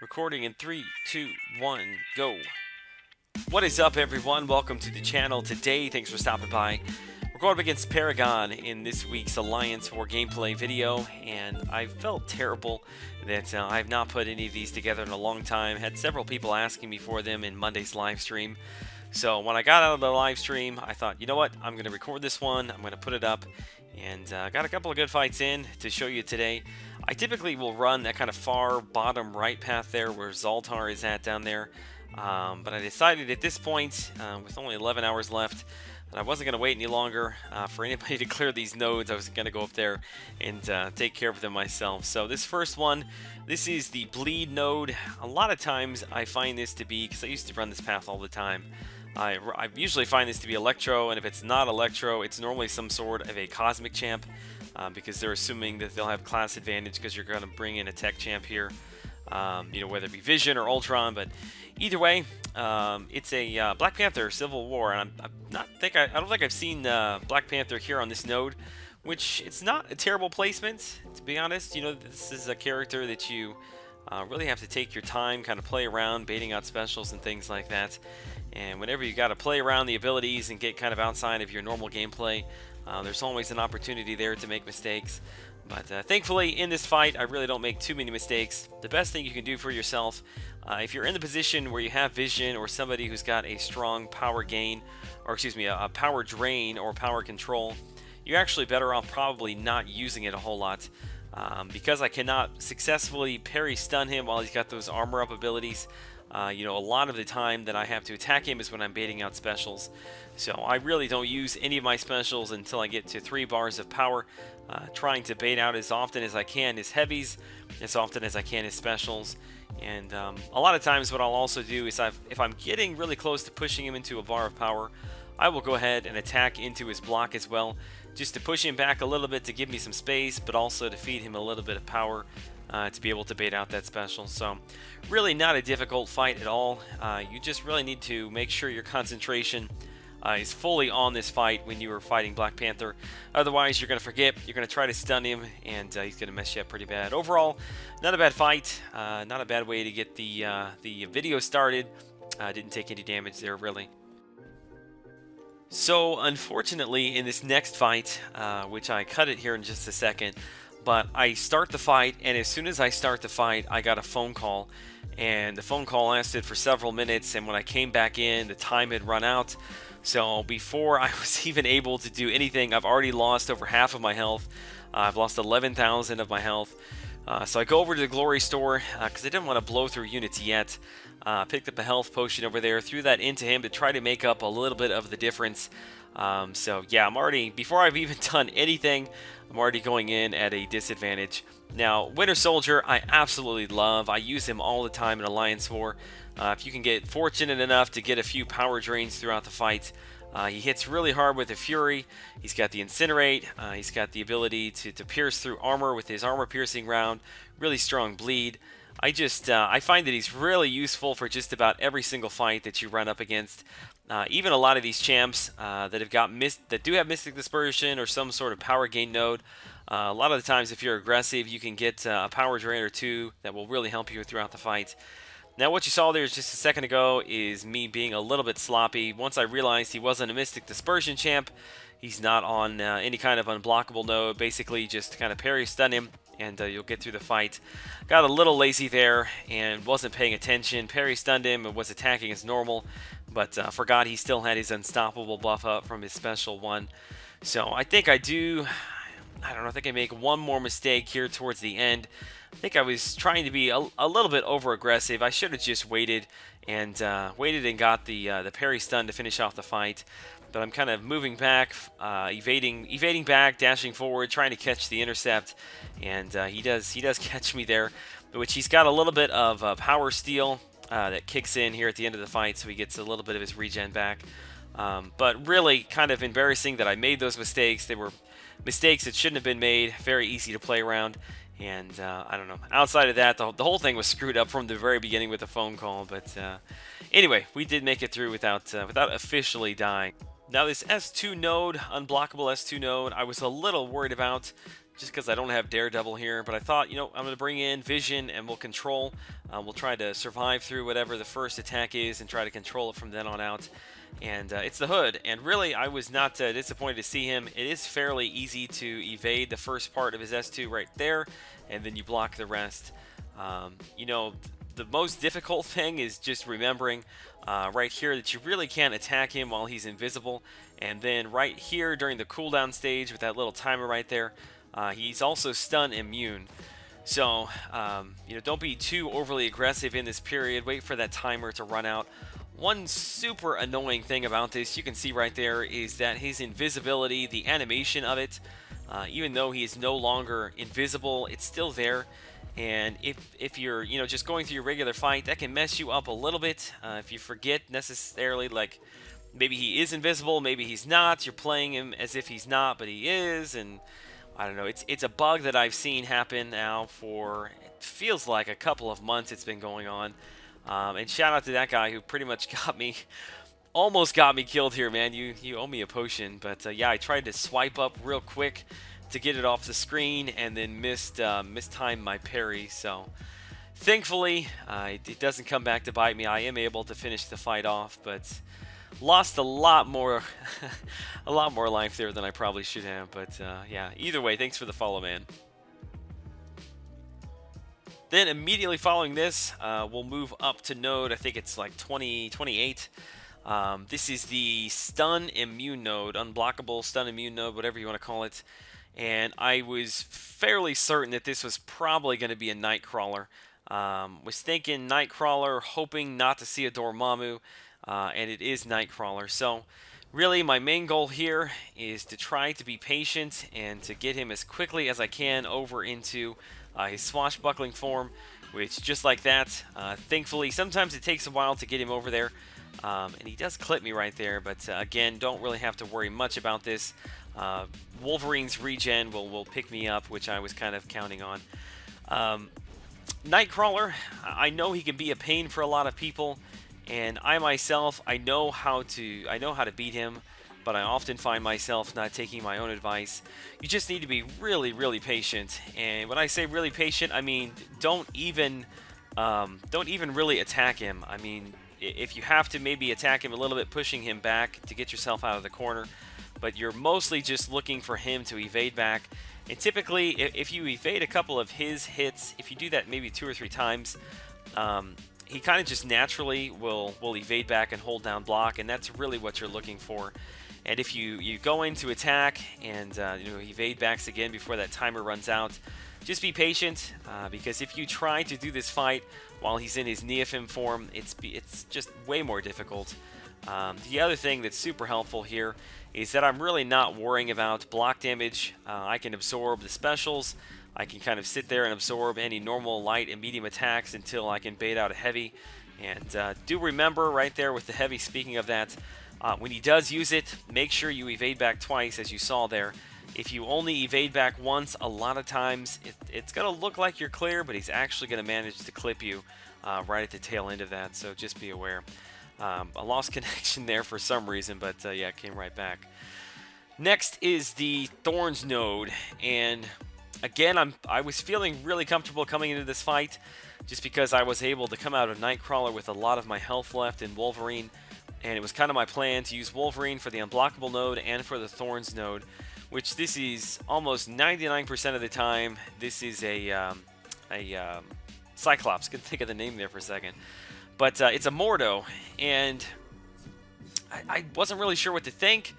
Recording in 3, 2, 1, go. What is up, everyone? Welcome to the channel. Today, thanks for stopping by. We're going up against Paragon in this week's Alliance War gameplay video, and I felt terrible that I have not put any of these together in a long time. Had several people asking me for them in Monday's live stream. So when I got out of the live stream, I thought, you know what? I'm going to record this one. I'm going to put it up, and got a couple of good fights in to show you today. I typically will run that kind of far bottom right path there where Zoltar is at down there. But I decided at this point, with only 11 hours left, that I wasn't going to wait any longer for anybody to clear these nodes. I was going to go up there and take care of them myself. So this first one, this is the bleed node. A lot of times I find this to be, because I used to run this path all the time, I usually find this to be Electro, and if it's not Electro, it's normally some sort of a Cosmic Champ, because they're assuming that they'll have class advantage because you're going to bring in a Tech Champ here, you know, whether it be Vision or Ultron, but either way, it's a Black Panther Civil War, and I don't think I've seen Black Panther here on this node, which it's not a terrible placement, to be honest. You know, this is a character that you really have to take your time, kind of play around, baiting out specials and things like that. And whenever you got to play around the abilities and get kind of outside of your normal gameplay, there's always an opportunity there to make mistakes. But thankfully, in this fight, I really don't make too many mistakes. The best thing you can do for yourself, if you're in the position where you have vision or somebody who's got a strong power gain, or excuse me, a power drain or power control, you're actually better off probably not using it a whole lot. Because I cannot successfully parry stun him while he's got those armor up abilities, you know, a lot of the time that I have to attack him is when I'm baiting out specials. So I really don't use any of my specials until I get to 3 bars of power, trying to bait out as often as I can his heavies, as often as I can his specials. And a lot of times what I'll also do is if I'm getting really close to pushing him into a bar of power, I will go ahead and attack into his block as well, just to push him back a little bit to give me some space, but also to feed him a little bit of power to be able to bait out that special. So really not a difficult fight at all. You just really need to make sure your concentration is fully on this fight when you are fighting Black Panther. Otherwise, you're going to forget, you're going to try to stun him, and he's going to mess you up pretty bad. Overall, not a bad fight, not a bad way to get the video started. Didn't take any damage there, really. So, unfortunately, in this next fight, which I cut it here in just a second, but I start the fight, and as soon as I start the fight, I got a phone call, and the phone call lasted for several minutes, and when I came back in, the time had run out. So before I was even able to do anything, I've already lost over half of my health. I've lost 11,000 of my health. So I go over to the Glory Store, because I didn't want to blow through units yet. Picked up a health potion over there, threw that into him to try to make up a little bit of the difference. So yeah, I'm already, before I've even done anything, I'm already going in at a disadvantage. Now, Winter Soldier, I absolutely love. I use him all the time in Alliance War. If you can get fortunate enough to get a few power drains throughout the fight, he hits really hard with the Fury. He's got the Incinerate. He's got the ability to pierce through armor with his armor-piercing round. Really strong bleed. I find that he's really useful for just about every single fight that you run up against. Even a lot of these champs that do have Mystic Dispersion or some sort of power gain node. A lot of the times, if you're aggressive, you can get a power drain or two that will really help you throughout the fight. Now, what you saw there just a second ago is me being a little bit sloppy. Once I realized he wasn't a Mystic Dispersion champ, he's not on any kind of unblockable node. Basically, just kind of parry stun him, and you'll get through the fight. Got a little lazy there and wasn't paying attention. Parry stunned him and was attacking as normal, but forgot he still had his unstoppable buff up from his special one. So I think I think I make one more mistake here towards the end. I think I was trying to be a little bit over aggressive. I should have just waited and got the parry stun to finish off the fight. But I'm kind of moving back, evading back, dashing forward, trying to catch the intercept, and he does catch me there, which he's got a little bit of power steal that kicks in here at the end of the fight, so he gets a little bit of his regen back. But really kind of embarrassing that I made those mistakes. They were mistakes that shouldn't have been made. Very easy to play around. And I don't know. Outside of that, the whole thing was screwed up from the very beginning with the phone call. But anyway, we did make it through without officially dying. Now this S2 node, unblockable S2 node, I was a little worried about just because I don't have Daredevil here. But I thought, I'm going to bring in Vision and we'll control. We'll try to survive through whatever the first attack is and try to control it from then on out. And it's the Hood. And really, I was not disappointed to see him. It is fairly easy to evade the first part of his S2 right there, and then you block the rest. The most difficult thing is just remembering right here that you really can't attack him while he's invisible. And then right here during the cooldown stage with that little timer right there, he's also stun immune. So, don't be too overly aggressive in this period. Wait for that timer to run out. One super annoying thing about this, you can see right there, is that his invisibility, the animation of it, even though he is no longer invisible, it's still there. And if you're, just going through your regular fight, that can mess you up a little bit. If you forget necessarily, like, maybe he is invisible, maybe he's not. You're playing him as if he's not, but he is. And I don't know. It's a bug that I've seen happen now for, it feels like a couple of months it's been going on. And shout out to that guy who pretty much almost got me killed here, man. You owe me a potion. But yeah, I tried to swipe up real quick to get it off the screen and then mistimed my parry. So thankfully, it doesn't come back to bite me. I am able to finish the fight off, but lost a lot more life there than I probably should have. But yeah, either way, thanks for the follow, man. Then immediately following this, we'll move up to node, I think it's like 28. This is the stun immune node, unblockable stun immune node, whatever you want to call it. And I was fairly certain that this was probably going to be a Nightcrawler. Was thinking Nightcrawler, hoping not to see a Dormammu, and it is Nightcrawler. So really my main goal here is to try to be patient and to get him as quickly as I can over into his swashbuckling form, which just like that, thankfully, sometimes it takes a while to get him over there, and he does clip me right there, but again, don't really have to worry much about this. Wolverine's regen will pick me up, which I was kind of counting on. Nightcrawler, I know he can be a pain for a lot of people, and I myself, I know how to beat him, but I often find myself not taking my own advice. You just need to be really, really patient. And when I say really patient, I mean don't even really attack him. I mean, if you have to maybe attack him a little bit, pushing him back to get yourself out of the corner, but you're mostly just looking for him to evade back. And typically, if you evade a couple of his hits, if you do that maybe 2 or 3 times, he kind of just naturally will evade back and hold down block, and that's really what you're looking for. And if you go in to attack and evade backs again before that timer runs out, just be patient, because if you try to do this fight while he's in his Neophym form, it's just way more difficult. The other thing that's super helpful here is that I'm really not worrying about block damage. I can absorb the specials. I can kind of sit there and absorb any normal light and medium attacks until I can bait out a heavy. And do remember right there with the heavy, speaking of that, when he does use it, make sure you evade back twice, as you saw there. If you only evade back once, a lot of times it's going to look like you're clear, but he's actually going to manage to clip you right at the tail end of that, so just be aware. I lost connection there for some reason, but yeah, it came right back. Next is the Thorns node, and again, I was feeling really comfortable coming into this fight just because I was able to come out of Nightcrawler with a lot of my health left in Wolverine, and it was kind of my plan to use Wolverine for the Unblockable node and for the Thorns node, which this is almost 99% of the time. This is a Cyclops. Couldn't think of the name there for a second. But it's a Mordo, and I wasn't really sure what to think.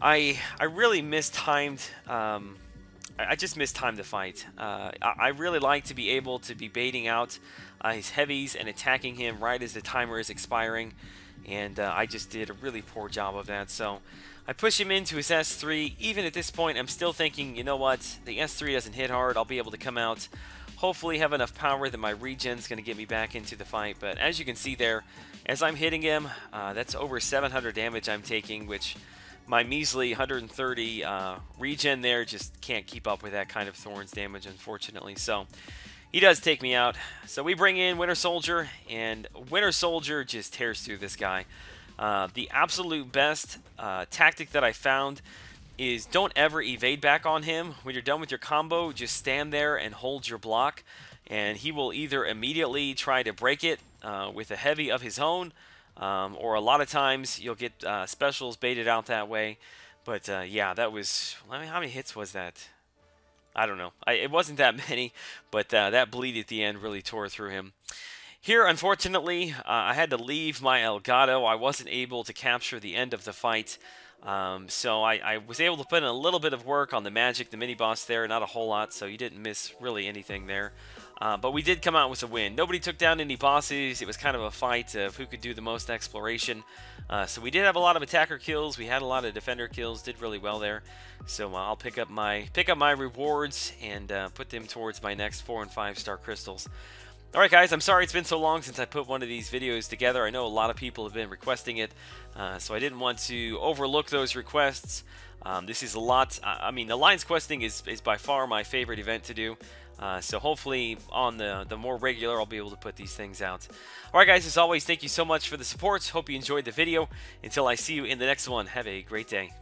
I really mistimed. I just mistimed the fight. I really like to be able to be baiting out his heavies and attacking him right as the timer is expiring, and I just did a really poor job of that. So I push him into his S3. Even at this point, I'm still thinking, you know what, the S3 doesn't hit hard. I'll be able to come out, hopefully have enough power that my regen's going to get me back into the fight. But as you can see there, as I'm hitting him, that's over 700 damage I'm taking, which my measly 130 regen there just can't keep up with that kind of Thorns damage, unfortunately. So he does take me out. So we bring in Winter Soldier, and Winter Soldier just tears through this guy. The absolute best tactic that I found is don't ever evade back on him. When you're done with your combo, just stand there and hold your block, and he will either immediately try to break it with a heavy of his own, or a lot of times you'll get specials baited out that way. But yeah, that was, I mean, how many hits was that? I don't know. It wasn't that many, but that bleed at the end really tore through him. Here, unfortunately, I had to leave my Elgato. I wasn't able to capture the end of the fight. So I was able to put in a little bit of work on the magic, the mini-boss there, not a whole lot, so you didn't miss really anything there. But we did come out with a win. Nobody took down any bosses. It was kind of a fight of who could do the most exploration. So we did have a lot of attacker kills. We had a lot of defender kills. Did really well there. So I'll pick up my rewards and put them towards my next 4- and 5-star crystals. Alright guys, I'm sorry it's been so long since I put one of these videos together. I know a lot of people have been requesting it, so I didn't want to overlook those requests. This is a lot. I mean, Alliance questing is by far my favorite event to do. So hopefully on the more regular, I'll be able to put these things out. Alright guys, as always, thank you so much for the support. Hope you enjoyed the video. Until I see you in the next one, have a great day.